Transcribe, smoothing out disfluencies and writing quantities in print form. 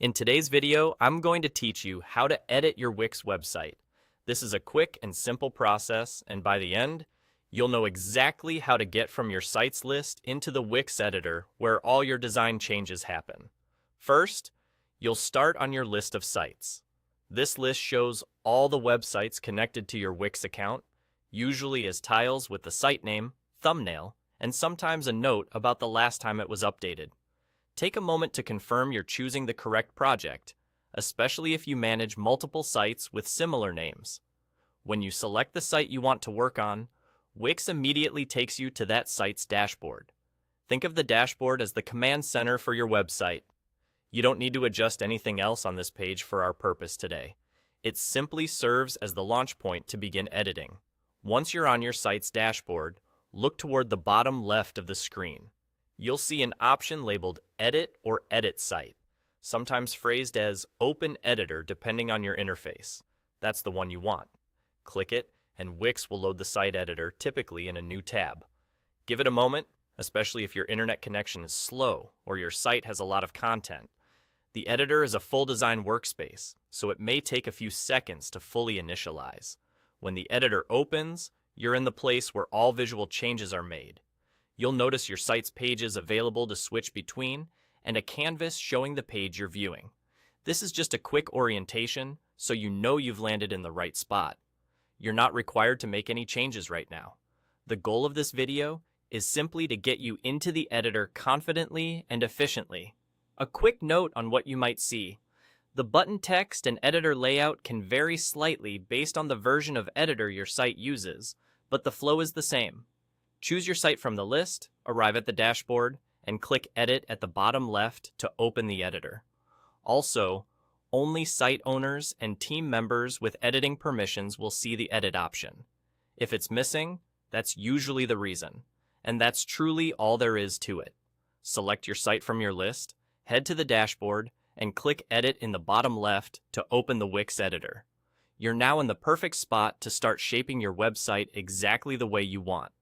In today's video, I'm going to teach you how to edit your Wix website. This is a quick and simple process, and by the end, you'll know exactly how to get from your sites list into the Wix editor where all your design changes happen. First, you'll start on your list of sites. This list shows all the websites connected to your Wix account, usually as tiles with the site name, thumbnail, and sometimes a note about the last time it was updated. Take a moment to confirm you're choosing the correct project, especially if you manage multiple sites with similar names. When you select the site you want to work on, Wix immediately takes you to that site's dashboard. Think of the dashboard as the command center for your website. You don't need to adjust anything else on this page for our purpose today. It simply serves as the launch point to begin editing. Once you're on your site's dashboard, look toward the bottom left of the screen. You'll see an option labeled Edit or Edit Site, sometimes phrased as Open Editor depending on your interface. That's the one you want. Click it, and Wix will load the site editor, typically in a new tab. Give it a moment, especially if your internet connection is slow or your site has a lot of content. The editor is a full design workspace, so it may take a few seconds to fully initialize. When the editor opens, you're in the place where all visual changes are made. You'll notice your site's pages available to switch between and a canvas showing the page you're viewing. This is just a quick orientation so you know you've landed in the right spot. You're not required to make any changes right now. The goal of this video is simply to get you into the editor confidently and efficiently. A quick note on what you might see. The button text and editor layout can vary slightly based on the version of editor your site uses, but the flow is the same. Choose your site from the list, arrive at the dashboard, and click Edit at the bottom left to open the editor. Also, only site owners and team members with editing permissions will see the edit option. If it's missing, that's usually the reason, and that's truly all there is to it. Select your site from your list, head to the dashboard, and click Edit in the bottom left to open the Wix editor. You're now in the perfect spot to start shaping your website exactly the way you want.